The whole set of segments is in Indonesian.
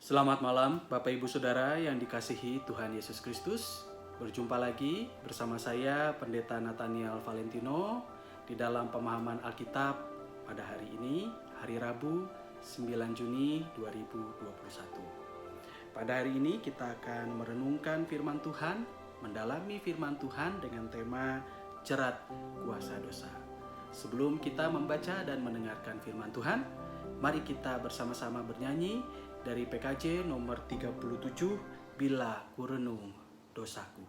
Selamat malam Bapak Ibu Saudara yang dikasihi Tuhan Yesus Kristus. Berjumpa lagi bersama saya Pendeta Nathaniel Valentino di dalam pemahaman Alkitab pada hari ini, hari Rabu 9 Juni 2021. Pada hari ini kita akan merenungkan firman Tuhan, mendalami firman Tuhan dengan tema Jerat Kuasa Dosa. Sebelum kita membaca dan mendengarkan firman Tuhan, mari kita bersama-sama bernyanyi dari PKJ nomor 37, Bila Kurenung Dosaku.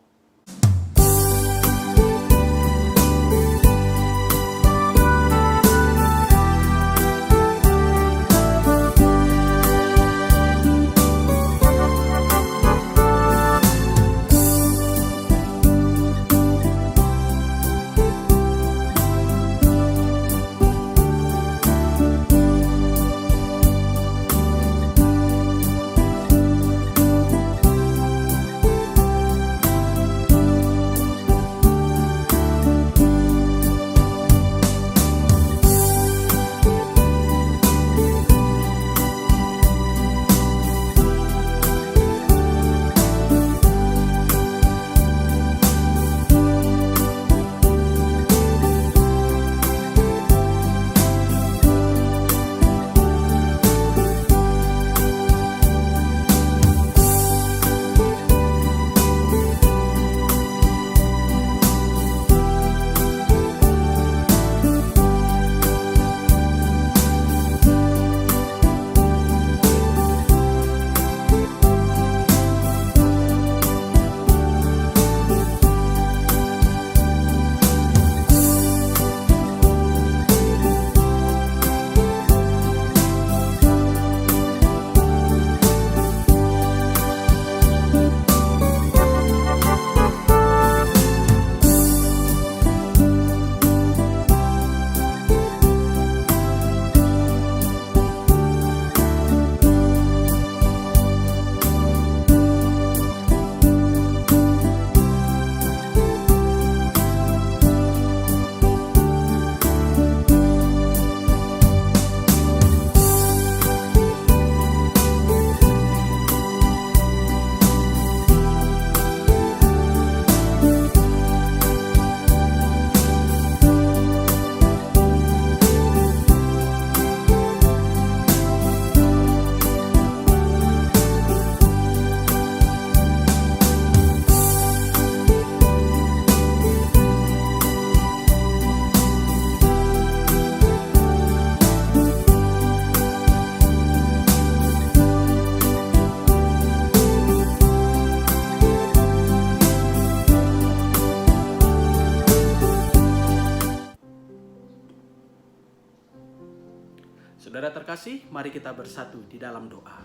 Saudara terkasih, mari kita bersatu di dalam doa.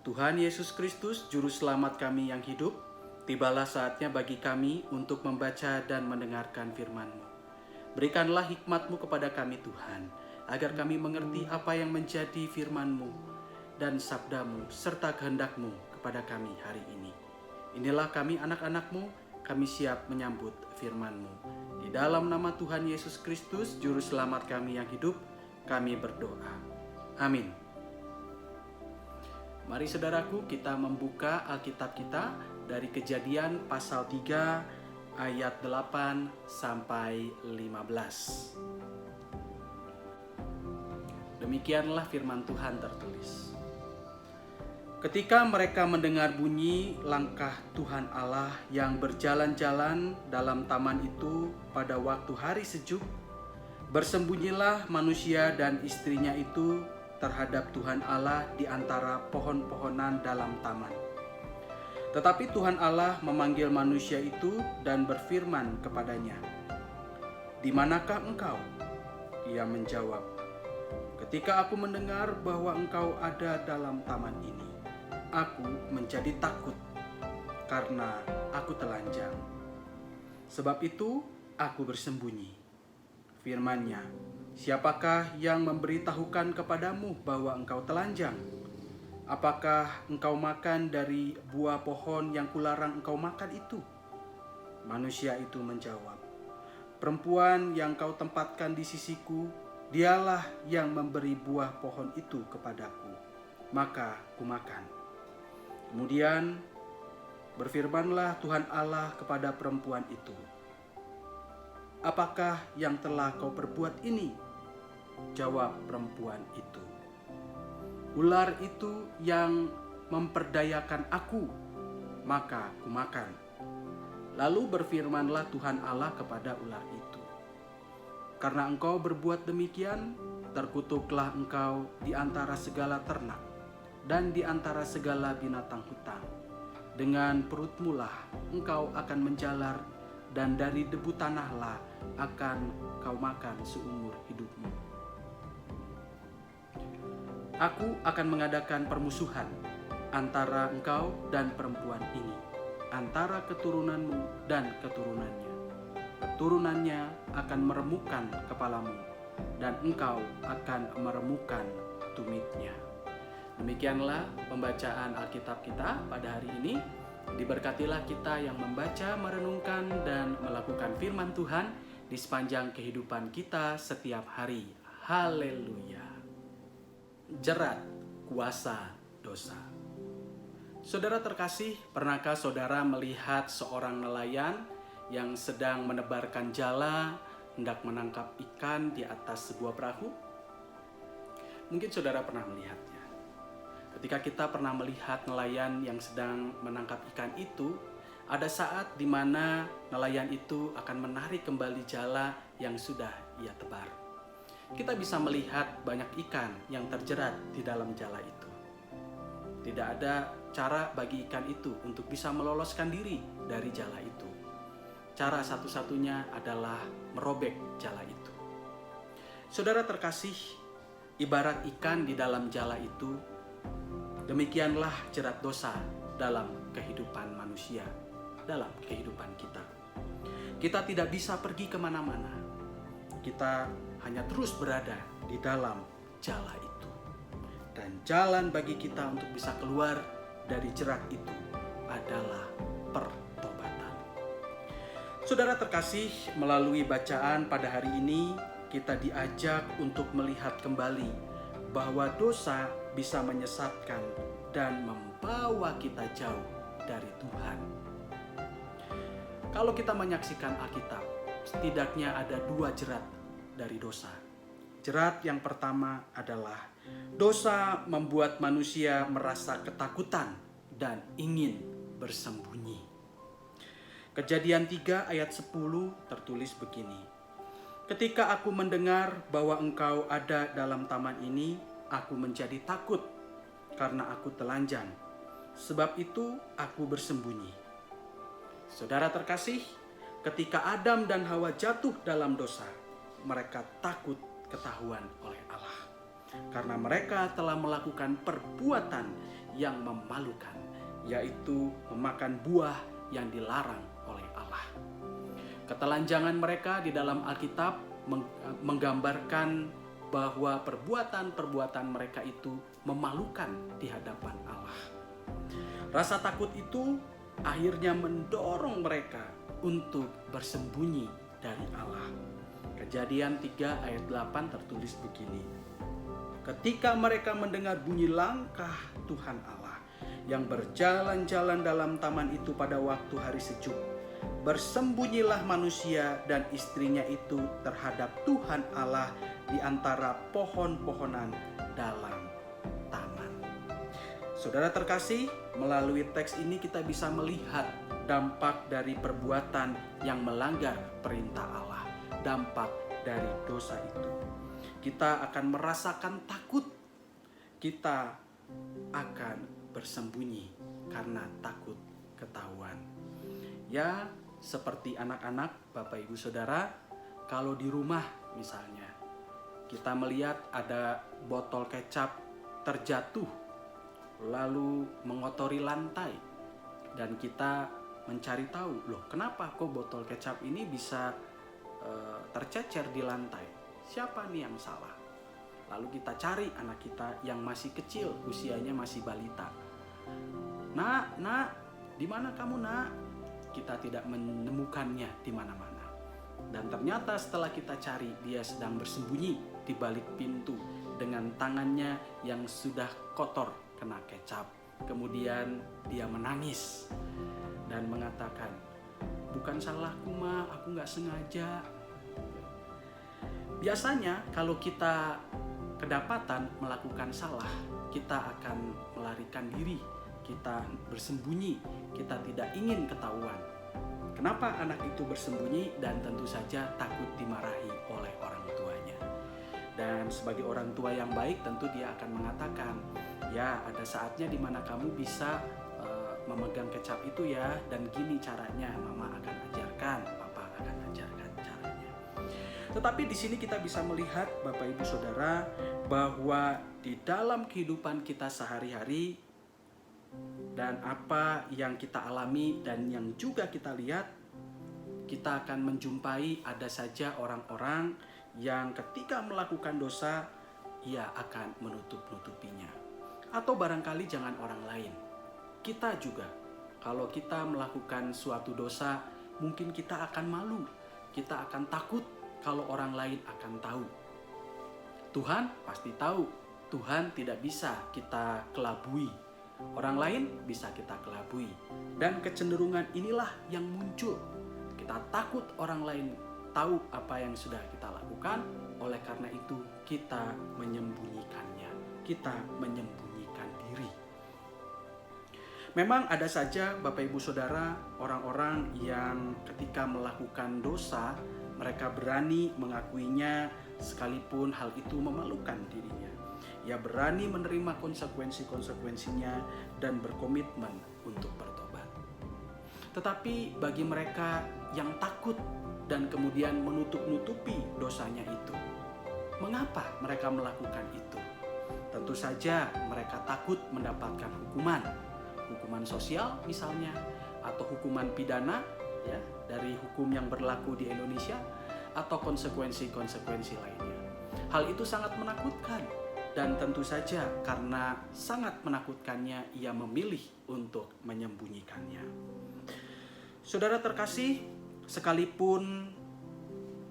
Tuhan Yesus Kristus, Juru Selamat kami yang hidup, tibalah saatnya bagi kami untuk membaca dan mendengarkan firman-Mu. Berikanlah hikmat-Mu kepada kami Tuhan, agar kami mengerti apa yang menjadi firman-Mu dan sabda-Mu serta kehendak-Mu kepada kami hari ini. Inilah kami anak-anak-Mu, kami siap menyambut firman-Mu. Di dalam nama Tuhan Yesus Kristus, Juru Selamat kami yang hidup, kami berdoa. Amin. Mari saudaraku, kita membuka Alkitab kita dari Kejadian pasal 3 ayat 8 sampai 15. Demikianlah firman Tuhan tertulis. Ketika mereka mendengar bunyi langkah Tuhan Allah yang berjalan-jalan dalam taman itu pada waktu hari sejuk, bersembunyilah manusia dan istrinya itu terhadap Tuhan Allah di antara pohon-pohonan dalam taman. Tetapi Tuhan Allah memanggil manusia itu dan berfirman kepadanya, "Di manakah engkau?" Ia menjawab, "Ketika aku mendengar bahwa engkau ada dalam taman ini, aku menjadi takut karena aku telanjang. Sebab itu aku bersembunyi." Firman-Nya, "Siapakah yang memberitahukan kepadamu bahwa engkau telanjang? Apakah engkau makan dari buah pohon yang kularang engkau makan itu?" Manusia itu menjawab, "Perempuan yang kau tempatkan di sisiku, dialah yang memberi buah pohon itu kepadaku." maka kumakan. Kemudian berfirmanlah Tuhan Allah kepada perempuan itu, apakah yang telah kau perbuat ini? Jawab perempuan itu, ular itu yang memperdayakan aku, maka kumakan. Lalu berfirmanlah Tuhan Allah kepada ular itu, karena engkau berbuat demikian, terkutuklah engkau di antara segala ternak dan di antara segala binatang hutan. Dengan perutmu lah engkau akan menjalar, dan dari debu tanahlah akan kau makan seumur hidupmu. Aku akan mengadakan permusuhan antara engkau dan perempuan ini, antara keturunanmu dan keturunannya. Keturunannya akan meremukkan kepalamu, dan engkau akan meremukkan tumitnya. Demikianlah pembacaan Alkitab kita pada hari ini. Diberkatilah kita yang membaca, merenungkan, dan melakukan firman Tuhan di sepanjang kehidupan kita setiap hari. Haleluya. Jerat kuasa dosa. Saudara terkasih, pernahkah saudara melihat seorang nelayan yang sedang menebarkan jala hendak menangkap ikan di atas sebuah perahu? Mungkin saudara pernah melihatnya. Ketika kita pernah melihat nelayan yang sedang menangkap ikan itu, ada saat di mana nelayan itu akan menarik kembali jala yang sudah ia tebar. Kita bisa melihat banyak ikan yang terjerat di dalam jala itu. Tidak ada cara bagi ikan itu untuk bisa meloloskan diri dari jala itu. Cara satu-satunya adalah merobek jala itu. Saudara terkasih, ibarat ikan di dalam jala itu, demikianlah jerat dosa dalam kehidupan manusia, dalam kehidupan kita. Kita tidak bisa pergi kemana-mana. Kita hanya terus berada di dalam jala itu. Dan jalan bagi kita untuk bisa keluar dari jerat itu adalah pertobatan. Saudara terkasih, melalui bacaan pada hari ini, kita diajak untuk melihat kembali bahwa dosa bisa menyesatkan dan membawa kita jauh dari Tuhan. Kalau kita menyaksikan Alkitab, setidaknya ada 2 jerat dari dosa. Jerat yang pertama adalah dosa membuat manusia merasa ketakutan dan ingin bersembunyi. Kejadian 3 ayat 10 tertulis begini, ketika aku mendengar bahwa engkau ada dalam taman ini, aku menjadi takut karena aku telanjang. Sebab itu aku bersembunyi. Saudara terkasih, ketika Adam dan Hawa jatuh dalam dosa, mereka takut ketahuan oleh Allah. Karena mereka telah melakukan perbuatan yang memalukan, yaitu memakan buah yang dilarang oleh Allah. Ketelanjangan mereka di dalam Alkitab menggambarkan bahwa perbuatan-perbuatan mereka itu memalukan di hadapan Allah. Rasa takut itu akhirnya mendorong mereka untuk bersembunyi dari Allah. Kejadian 3 ayat 8 tertulis begini, ketika mereka mendengar bunyi langkah Tuhan Allah yang berjalan-jalan dalam taman itu pada waktu hari sejuk, bersembunyilah manusia dan istrinya itu terhadap Tuhan Allah di antara pohon-pohonan dalam taman. Saudara terkasih, melalui teks ini kita bisa melihat dampak dari perbuatan yang melanggar perintah Allah, dampak dari dosa itu. Kita akan merasakan takut, kita akan bersembunyi karena takut ketahuan. Ya, seperti anak-anak, Bapak Ibu Saudara, kalau di rumah misalnya, kita melihat ada botol kecap terjatuh, lalu mengotori lantai, dan kita mencari tahu, loh kenapa kok botol kecap ini bisa tercecer di lantai? Siapa nih yang salah? Lalu kita cari anak kita yang masih kecil, usianya masih balita. Nak, di mana kamu nak? Kita tidak menemukannya di mana-mana. Dan ternyata setelah kita cari, dia sedang bersembunyi di balik pintu, dengan tangannya yang sudah kotor kena kecap. Kemudian dia menangis dan mengatakan, "Bukan salahku, Ma, aku nggak sengaja." Biasanya kalau kita kedapatan melakukan salah, kita akan melarikan diri, kita bersembunyi, kita tidak ingin ketahuan. Kenapa anak itu bersembunyi? Dan tentu saja takut dimarahi oleh orang tuanya. Dan sebagai orang tua yang baik tentu dia akan mengatakan, "Ya, ada saatnya di mana kamu bisa memegang kecap itu ya, dan gini caranya, Mama akan ajarkan, Papa akan ajarkan caranya." Tetapi di sini kita bisa melihat, Bapak Ibu Saudara, bahwa di dalam kehidupan kita sehari-hari dan apa yang kita alami dan yang juga kita lihat, kita akan menjumpai ada saja orang-orang yang ketika melakukan dosa, ia akan menutup-nutupinya. Atau barangkali jangan orang lain, kita juga. Kalau kita melakukan suatu dosa, mungkin kita akan malu, kita akan takut kalau orang lain akan tahu. Tuhan pasti tahu, Tuhan tidak bisa kita kelabui. Orang lain bisa kita kelabui. Dan kecenderungan inilah yang muncul. Kita takut orang lain tahu apa yang sudah kita lakukan, oleh karena itu kita menyembunyikannya. Kita menyembunyikan diri. Memang ada saja Bapak Ibu Saudara, orang-orang yang ketika melakukan dosa, mereka berani mengakuinya sekalipun hal itu memalukan dirinya. Ia berani menerima konsekuensi-konsekuensinya dan berkomitmen untuk bertobat. Tetapi bagi mereka yang takut dan kemudian menutup-nutupi dosanya itu, mengapa mereka melakukan itu? Tentu saja mereka takut mendapatkan hukuman sosial misalnya, atau hukuman pidana ya dari hukum yang berlaku di Indonesia, atau konsekuensi-konsekuensi lainnya. Hal itu sangat menakutkan. Dan tentu saja karena sangat menakutkannya, ia memilih untuk menyembunyikannya. Saudara terkasih, sekalipun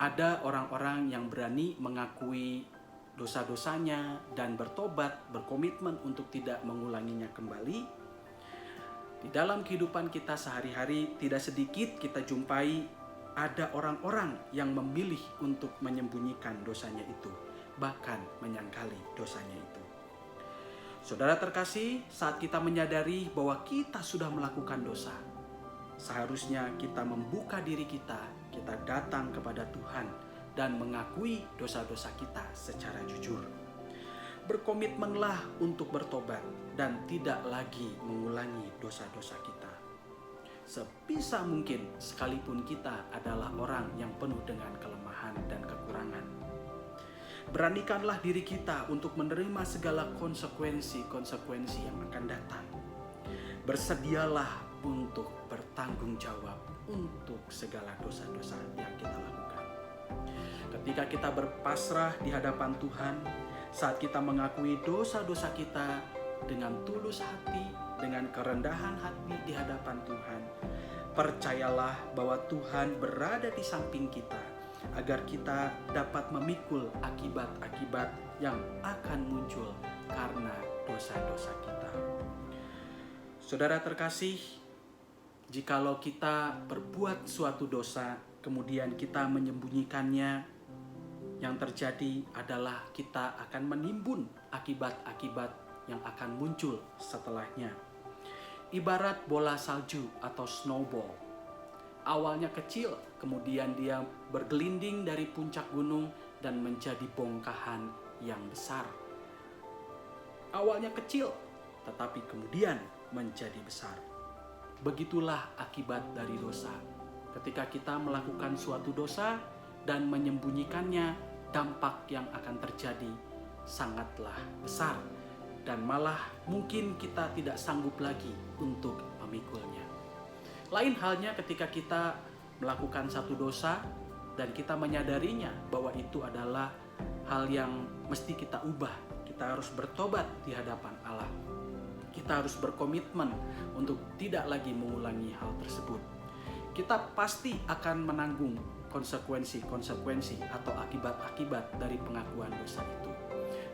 ada orang-orang yang berani mengakui dosa-dosanya dan bertobat, berkomitmen untuk tidak mengulanginya kembali, di dalam kehidupan kita sehari-hari tidak sedikit kita jumpai ada orang-orang yang memilih untuk menyembunyikan dosanya itu, bahkan menyangkali dosanya itu. Saudara terkasih, saat kita menyadari bahwa kita sudah melakukan dosa, seharusnya kita membuka diri kita datang kepada Tuhan dan mengakui dosa-dosa kita secara jujur. Berkomitmenlah untuk bertobat dan tidak lagi mengulangi dosa-dosa kita. Sebisa mungkin, sekalipun kita adalah orang yang penuh dengan kelemahan dan kekurangan, beranikanlah diri kita untuk menerima segala konsekuensi-konsekuensi yang akan datang. Bersedialah untuk bertanggung jawab untuk segala dosa-dosa yang kita lakukan. Ketika kita berpasrah di hadapan Tuhan, saat kita mengakui dosa-dosa kita dengan tulus hati, dengan kerendahan hati di hadapan Tuhan, percayalah bahwa Tuhan berada di samping kita, agar kita dapat memikul akibat-akibat yang akan muncul karena dosa-dosa kita. Saudara terkasih, jikalau kita berbuat suatu dosa, kemudian kita menyembunyikannya, yang terjadi adalah kita akan menimbun akibat-akibat yang akan muncul setelahnya. Ibarat bola salju atau snowball. Awalnya kecil, kemudian dia bergelinding dari puncak gunung dan menjadi bongkahan yang besar. Awalnya kecil, tetapi kemudian menjadi besar. Begitulah akibat dari dosa. Ketika kita melakukan suatu dosa dan menyembunyikannya, dampak yang akan terjadi sangatlah besar. Dan malah mungkin kita tidak sanggup lagi untuk memikulnya. Lain halnya ketika kita melakukan satu dosa dan kita menyadarinya bahwa itu adalah hal yang mesti kita ubah. Kita harus bertobat di hadapan Allah. Kita harus berkomitmen untuk tidak lagi mengulangi hal tersebut. Kita pasti akan menanggung konsekuensi-konsekuensi atau akibat-akibat dari pengakuan dosa itu.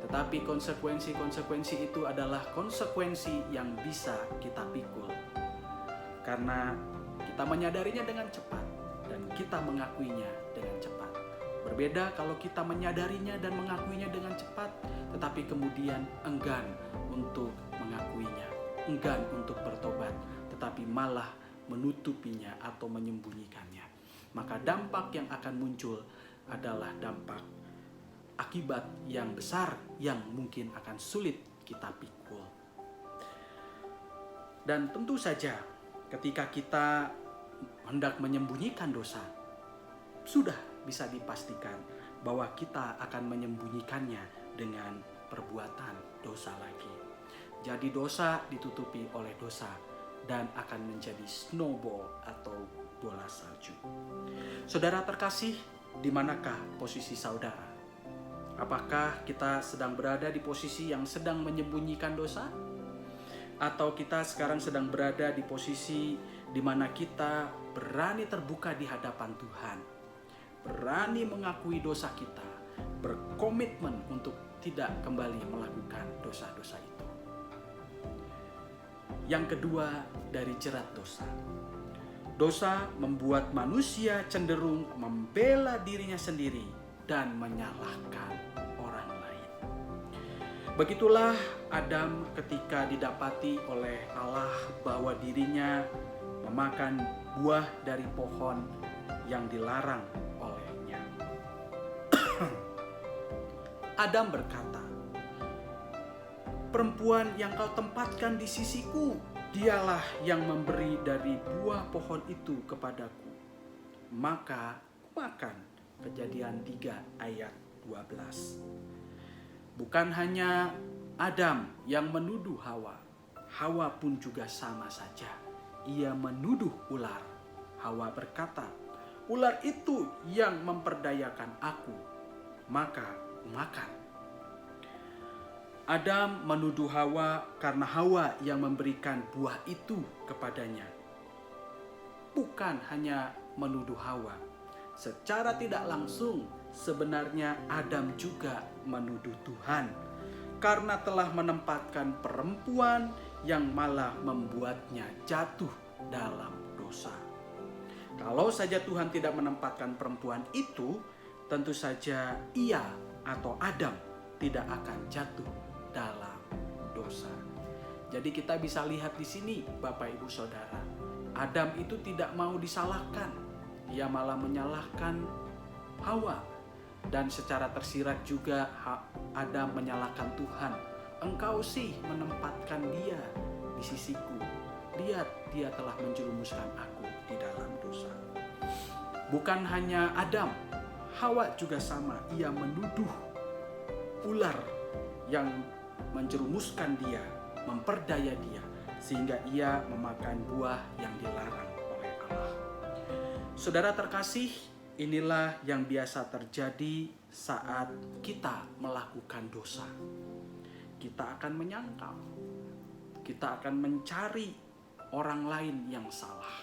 Tetapi konsekuensi-konsekuensi itu adalah konsekuensi yang bisa kita pikul. Karena kita menyadarinya dengan cepat dan kita mengakuinya dengan cepat. Berbeda kalau kita menyadarinya dan mengakuinya dengan cepat, tetapi kemudian enggan untuk mengakuinya, enggan untuk bertobat, tetapi malah menutupinya atau menyembunyikannya. Maka dampak yang akan muncul adalah dampak akibat yang besar yang mungkin akan sulit kita pikul. Dan tentu saja ketika kita hendak menyembunyikan dosa, sudah bisa dipastikan bahwa kita akan menyembunyikannya dengan perbuatan dosa lagi. Jadi dosa ditutupi oleh dosa dan akan menjadi snowball atau bola salju. Saudara terkasih, di manakah posisi saudara? Apakah kita sedang berada di posisi yang sedang menyembunyikan dosa? Atau kita sekarang sedang berada di posisi di mana kita berani terbuka di hadapan Tuhan, berani mengakui dosa kita, berkomitmen untuk tidak kembali melakukan dosa-dosa itu. Yang kedua, dari jerat dosa. Dosa membuat manusia cenderung membela dirinya sendiri dan menyalahkan orang lain. Begitulah Adam ketika didapati oleh Allah bahwa dirinya memakan buah dari pohon yang dilarang olehnya. Adam berkata, "Perempuan yang kau tempatkan di sisiku, dialah yang memberi dari buah pohon itu kepadaku. Maka kumakan." Kejadian 3 ayat 12. Bukan hanya Adam yang menuduh Hawa, Hawa pun juga sama saja. Ia menuduh ular. Hawa berkata, "Ular itu yang memperdayakan aku, maka kumakan." Adam menuduh Hawa karena Hawa yang memberikan buah itu kepadanya. Bukan hanya menuduh Hawa, secara tidak langsung sebenarnya Adam juga menuduh Tuhan karena telah menempatkan perempuan yang malah membuatnya jatuh dalam dosa. Kalau saja Tuhan tidak menempatkan perempuan itu, tentu saja ia atau Adam tidak akan jatuh dalam dosa. Jadi kita bisa lihat di sini, Bapak Ibu Saudara, Adam itu tidak mau disalahkan. Ia malah menyalahkan Hawa. Dan secara tersirat juga Adam menyalahkan Tuhan. "Engkau sih menempatkan dia di sisiku. Lihat, dia telah menjerumuskan aku di dalam dosa." Bukan hanya Adam, Hawa juga sama. Ia menuduh ular yang menjerumuskan dia, memperdaya dia, sehingga ia memakan buah yang dilarang oleh Allah. Saudara terkasih, inilah yang biasa terjadi saat kita melakukan dosa. Kita akan menyangkal, kita akan mencari orang lain yang salah.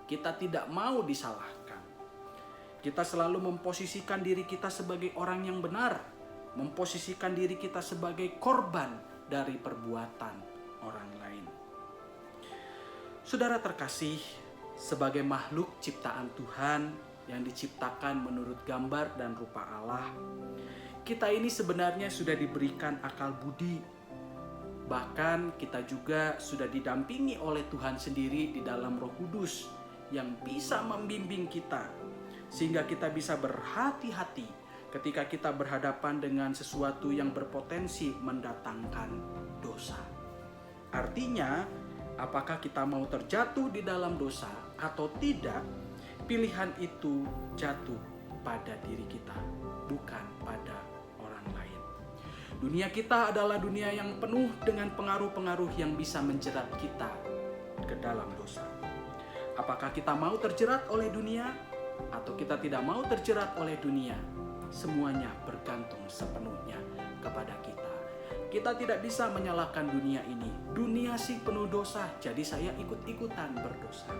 Kita tidak mau disalahkan. Kita selalu memposisikan diri kita sebagai orang yang benar, memposisikan diri kita sebagai korban dari perbuatan orang lain. Saudara terkasih, sebagai makhluk ciptaan Tuhan yang diciptakan menurut gambar dan rupa Allah, kita ini sebenarnya sudah diberikan akal budi. Bahkan kita juga sudah didampingi oleh Tuhan sendiri di dalam Roh Kudus yang bisa membimbing kita, sehingga kita bisa berhati-hati ketika kita berhadapan dengan sesuatu yang berpotensi mendatangkan dosa. Artinya, apakah kita mau terjatuh di dalam dosa atau tidak, pilihan itu jatuh pada diri kita, bukan pada orang lain. Dunia kita adalah dunia yang penuh dengan pengaruh-pengaruh yang bisa menjerat kita ke dalam dosa. Apakah kita mau terjerat oleh dunia atau kita tidak mau terjerat oleh dunia? Semuanya bergantung sepenuhnya kepada kita. Kita tidak bisa menyalahkan dunia ini. Dunia sih penuh dosa, jadi saya ikut-ikutan berdosa.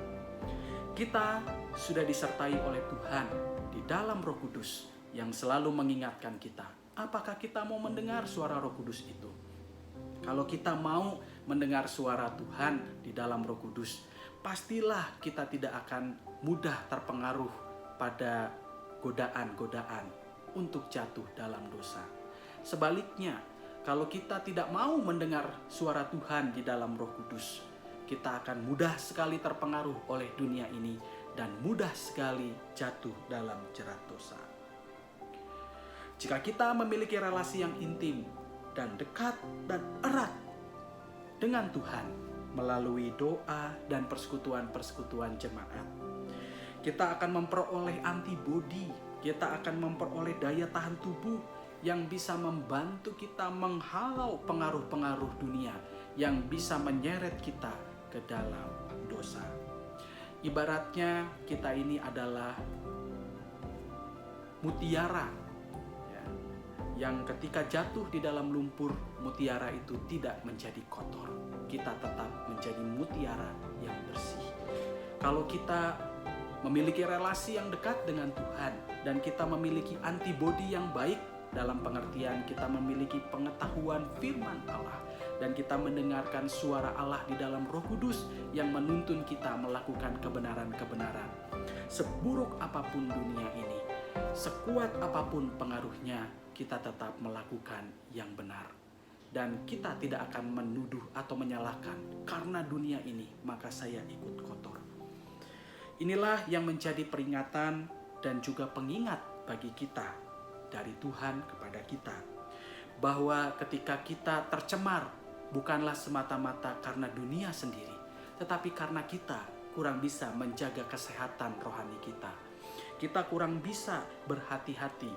Kita sudah disertai oleh Tuhan di dalam Roh Kudus yang selalu mengingatkan kita apakah kita mau mendengar suara Roh Kudus itu? Kalau kita mau mendengar suara Tuhan di dalam Roh Kudus, pastilah kita tidak akan mudah terpengaruh pada godaan-godaan untuk jatuh dalam dosa. Sebaliknya, kalau kita tidak mau mendengar suara Tuhan di dalam Roh Kudus, kita akan mudah sekali terpengaruh oleh dunia ini dan mudah sekali jatuh dalam jerat dosa. Jika kita memiliki relasi yang intim dan dekat dan erat dengan Tuhan melalui doa dan persekutuan-persekutuan jemaat, kita akan memperoleh antibodi, kita akan memperoleh daya tahan tubuh yang bisa membantu kita menghalau pengaruh-pengaruh dunia yang bisa menyeret kita ke dalam dosa. Ibaratnya kita ini adalah mutiara, ya, yang ketika jatuh di dalam lumpur, mutiara itu tidak menjadi kotor. Kita tetap menjadi mutiara yang bersih. Kalau kita memiliki relasi yang dekat dengan Tuhan dan kita memiliki antibodi yang baik, dalam pengertian kita memiliki pengetahuan firman Allah dan kita mendengarkan suara Allah di dalam Roh Kudus yang menuntun kita melakukan kebenaran-kebenaran. Seburuk apapun dunia ini, sekuat apapun pengaruhnya, kita tetap melakukan yang benar. Dan kita tidak akan menuduh atau menyalahkan, karena dunia ini maka saya ikut kotor. Inilah yang menjadi peringatan dan juga pengingat bagi kita dari Tuhan kepada kita, bahwa ketika kita tercemar bukanlah semata-mata karena dunia sendiri, tetapi karena kita kurang bisa menjaga kesehatan rohani kita. Kita kurang bisa berhati-hati,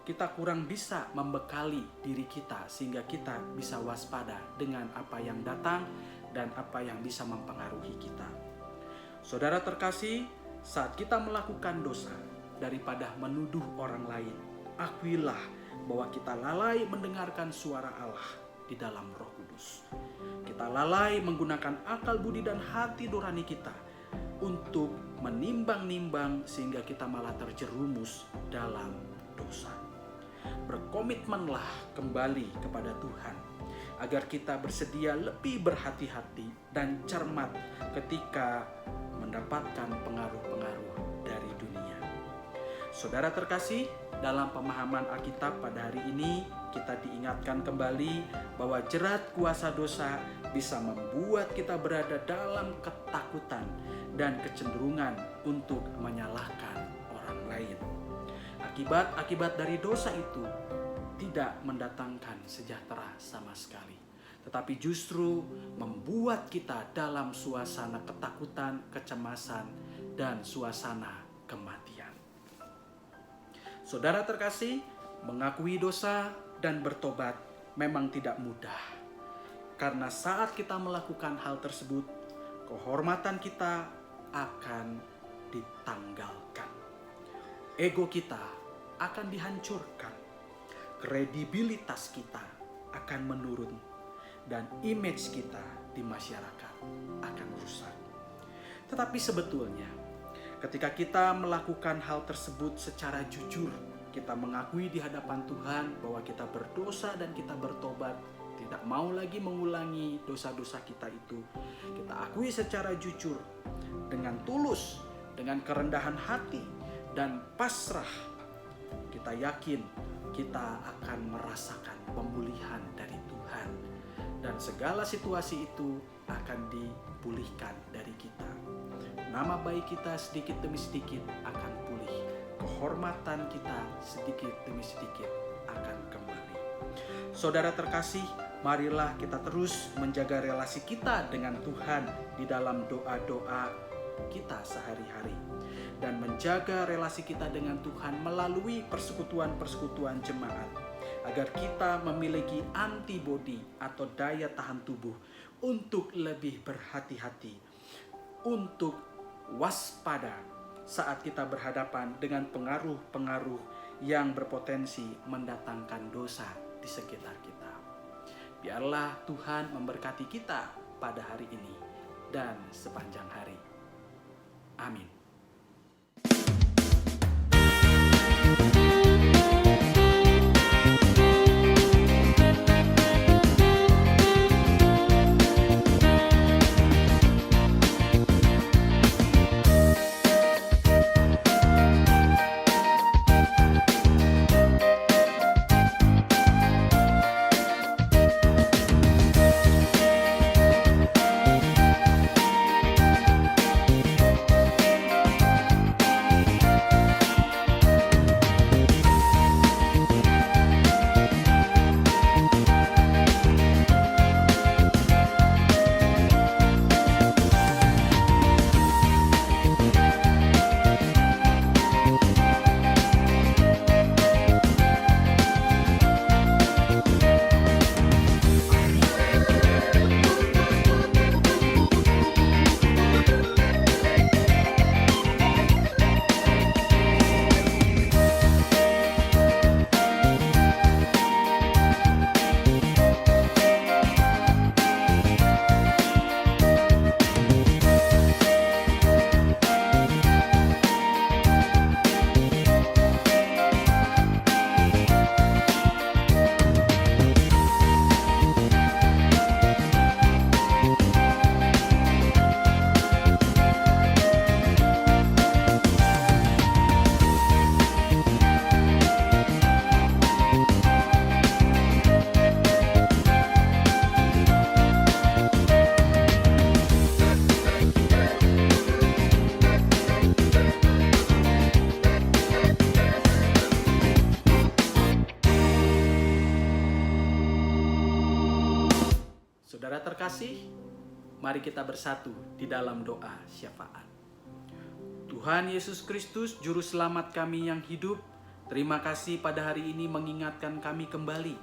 kita kurang bisa membekali diri kita sehingga kita bisa waspada dengan apa yang datang dan apa yang bisa mempengaruhi kita. Saudara terkasih, saat kita melakukan dosa, daripada menuduh orang lain, akuilah bahwa kita lalai mendengarkan suara Allah di dalam Roh Kudus. Kita lalai menggunakan akal budi dan hati nurani kita untuk menimbang-nimbang sehingga kita malah terjerumus dalam dosa. Berkomitmenlah kembali kepada Tuhan agar kita bersedia lebih berhati-hati dan cermat ketika mendapatkan pengaruh-pengaruh dari dunia. Saudara terkasih, dalam pemahaman Alkitab pada hari ini kita diingatkan kembali bahwa jerat kuasa dosa bisa membuat kita berada dalam ketakutan dan kecenderungan untuk menyalahkan orang lain. Akibat-akibat dari dosa itu tidak mendatangkan sejahtera sama sekali, tetapi justru membuat kita dalam suasana ketakutan, kecemasan, dan suasana kematian. Saudara terkasih, mengakui dosa dan bertobat memang tidak mudah. Karena saat kita melakukan hal tersebut, kehormatan kita akan ditanggalkan. Ego kita akan dihancurkan. Kredibilitas kita akan menurun. Dan image kita di masyarakat akan rusak. Tetapi sebetulnya, ketika kita melakukan hal tersebut secara jujur, kita mengakui di hadapan Tuhan bahwa kita berdosa dan kita bertobat, tidak mau lagi mengulangi dosa-dosa kita itu. Kita akui secara jujur, dengan tulus, dengan kerendahan hati, dan pasrah. Kita yakin kita akan merasakan pemulihan dari Tuhan. Dan segala situasi itu akan dipulihkan dari kita. Nama baik kita sedikit demi sedikit akan pulih. Kehormatan kita sedikit demi sedikit akan kembali. Saudara terkasih, marilah kita terus menjaga relasi kita dengan Tuhan di dalam doa-doa kita sehari-hari. Dan menjaga relasi kita dengan Tuhan melalui persekutuan-persekutuan jemaat. Agar kita memiliki antibodi atau daya tahan tubuh untuk lebih berhati-hati, untuk waspada saat kita berhadapan dengan pengaruh-pengaruh yang berpotensi mendatangkan dosa di sekitar kita. Biarlah Tuhan memberkati kita pada hari ini dan sepanjang hari. Amin. kasih, mari kita bersatu di dalam doa syafaat. Tuhan Yesus Kristus, Juru Selamat kami yang hidup, terima kasih pada hari ini mengingatkan kami kembali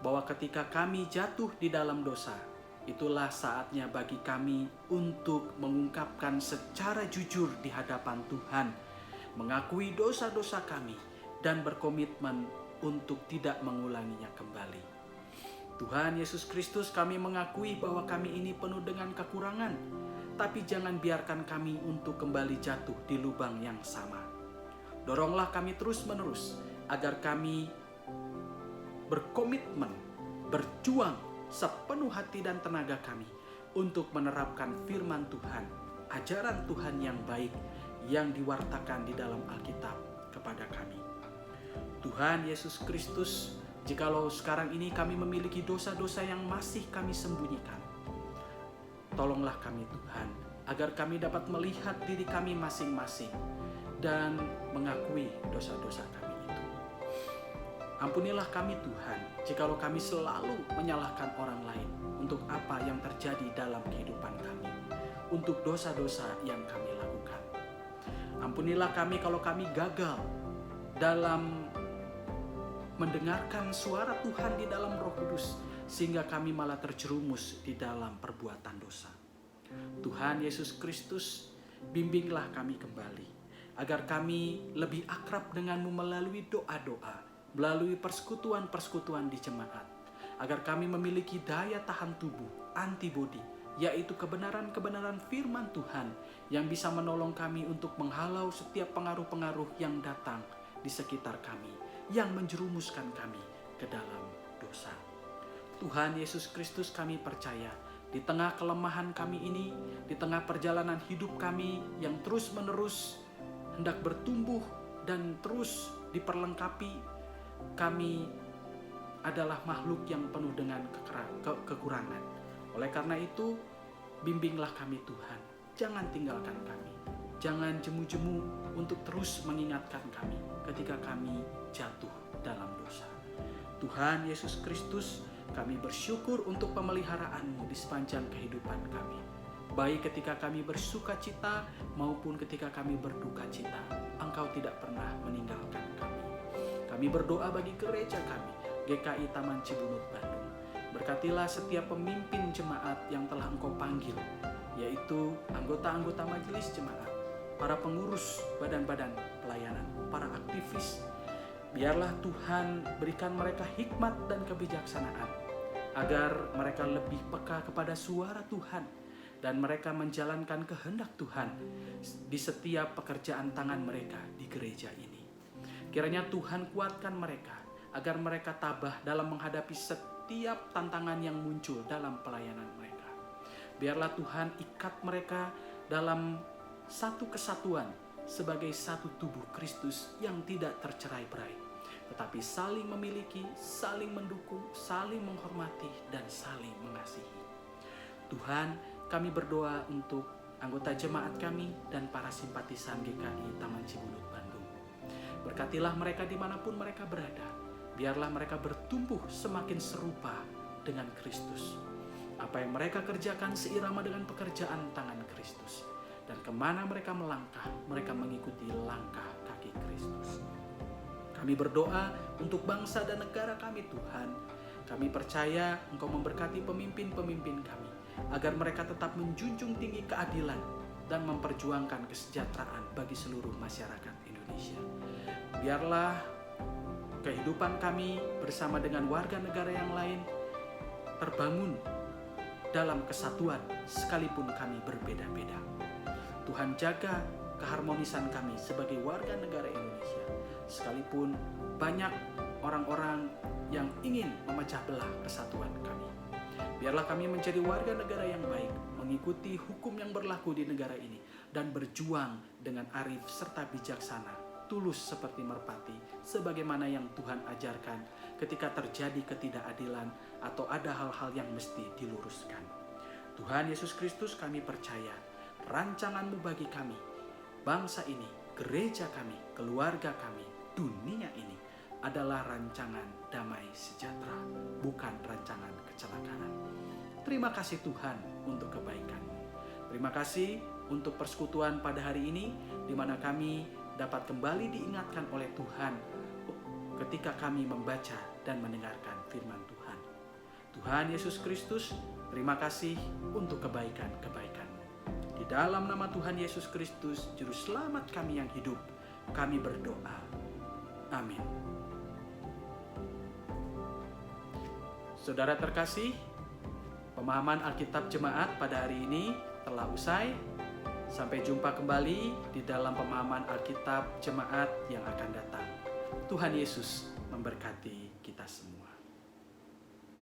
bahwa ketika kami jatuh di dalam dosa, itulah saatnya bagi kami untuk mengungkapkan secara jujur di hadapan Tuhan, mengakui dosa-dosa kami, dan berkomitmen untuk tidak mengulanginya kembali. Tuhan Yesus Kristus, kami mengakui bahwa kami ini penuh dengan kekurangan, tapi jangan biarkan kami untuk kembali jatuh di lubang yang sama. Doronglah kami terus-menerus agar kami berkomitmen, berjuang sepenuh hati dan tenaga kami untuk menerapkan firman Tuhan, ajaran Tuhan yang baik yang diwartakan di dalam Alkitab kepada kami. Tuhan Yesus Kristus, jikalau sekarang ini kami memiliki dosa-dosa yang masih kami sembunyikan, tolonglah kami Tuhan, agar kami dapat melihat diri kami masing-masing dan mengakui dosa-dosa kami itu. Ampunilah kami Tuhan, jikalau kami selalu menyalahkan orang lain untuk apa yang terjadi dalam kehidupan kami, untuk dosa-dosa yang kami lakukan. Ampunilah kami kalau kami gagal dalam mendengarkan suara Tuhan di dalam Roh Kudus, sehingga kami malah terjerumus di dalam perbuatan dosa. Tuhan Yesus Kristus, bimbinglah kami kembali, agar kami lebih akrab denganmu melalui doa-doa, melalui persekutuan-persekutuan di jemaat, agar kami memiliki daya tahan tubuh, antibodi, yaitu kebenaran-kebenaran firman Tuhan yang bisa menolong kami untuk menghalau setiap pengaruh-pengaruh yang datang di sekitar kami, yang menjerumuskan kami ke dalam dosa. Tuhan Yesus Kristus, kami percaya di tengah kelemahan kami ini, di tengah perjalanan hidup kami yang terus-menerus hendak bertumbuh dan terus diperlengkapi, kami adalah makhluk yang penuh dengan kekurangan. Oleh karena itu, bimbinglah kami Tuhan, jangan tinggalkan kami, jangan jemu-jemu untuk terus mengingatkan kami ketika kami jatuh dalam dosa. Tuhan Yesus Kristus, kami bersyukur untuk pemeliharaanmu di sepanjang kehidupan kami, baik ketika kami bersuka cita maupun ketika kami berduka cita. Engkau tidak pernah meninggalkan kami. Kami berdoa bagi gereja kami, GKI Taman Cibunut Bandung. Berkatilah setiap pemimpin jemaat yang telah Engkau panggil, yaitu anggota-anggota majelis jemaat, para pengurus badan-badan pelayanan, para aktivis. Biarlah Tuhan berikan mereka hikmat dan kebijaksanaan, agar mereka lebih peka kepada suara Tuhan dan mereka menjalankan kehendak Tuhan di setiap pekerjaan tangan mereka di gereja ini. Kiranya Tuhan kuatkan mereka agar mereka tabah dalam menghadapi setiap tantangan yang muncul dalam pelayanan mereka. Biarlah Tuhan ikat mereka dalam satu kesatuan sebagai satu tubuh Kristus yang tidak tercerai-berai, tetapi saling memiliki, saling mendukung, saling menghormati, dan saling mengasihi. Tuhan, kami berdoa untuk anggota jemaat kami dan para simpatisan GKI Taman Cibunut Bandung. Berkatilah mereka dimanapun mereka berada. Biarlah mereka bertumbuh semakin serupa dengan Kristus. Apa yang mereka kerjakan seirama dengan pekerjaan tangan Kristus. Dan kemana mereka melangkah, mereka mengikuti langkah kaki Kristus. Kami berdoa untuk bangsa dan negara kami Tuhan. Kami percaya Engkau memberkati pemimpin-pemimpin kami, agar mereka tetap menjunjung tinggi keadilan dan memperjuangkan kesejahteraan bagi seluruh masyarakat Indonesia. Biarlah kehidupan kami bersama dengan warga negara yang lain terbangun dalam kesatuan sekalipun kami berbeda-beda. Tuhan, jaga keharmonisan kami sebagai warga negara Indonesia, sekalipun banyak orang-orang yang ingin memecah belah kesatuan kami. Biarlah kami menjadi warga negara yang baik, mengikuti hukum yang berlaku di negara ini, dan berjuang dengan arif serta bijaksana, tulus seperti merpati, sebagaimana yang Tuhan ajarkan ketika terjadi ketidakadilan atau ada hal-hal yang mesti diluruskan. Tuhan Yesus Kristus, kami percaya rancangan-Mu bagi kami, bangsa ini, gereja kami, keluarga kami, dunia ini adalah rancangan damai sejahtera, bukan rancangan kecelakaan. Terima kasih Tuhan untuk kebaikan. Terima kasih untuk persekutuan pada hari ini, di mana kami dapat kembali diingatkan oleh Tuhan ketika kami membaca dan mendengarkan firman Tuhan. Tuhan Yesus Kristus, terima kasih untuk kebaikan-kebaikan-Mu. Di dalam nama Tuhan Yesus Kristus, Juru Selamat kami yang hidup, kami berdoa. Amin. Saudara terkasih, pemahaman Alkitab Jemaat pada hari ini telah usai. Sampai jumpa kembali di dalam pemahaman Alkitab Jemaat yang akan datang. Tuhan Yesus memberkati kita semua.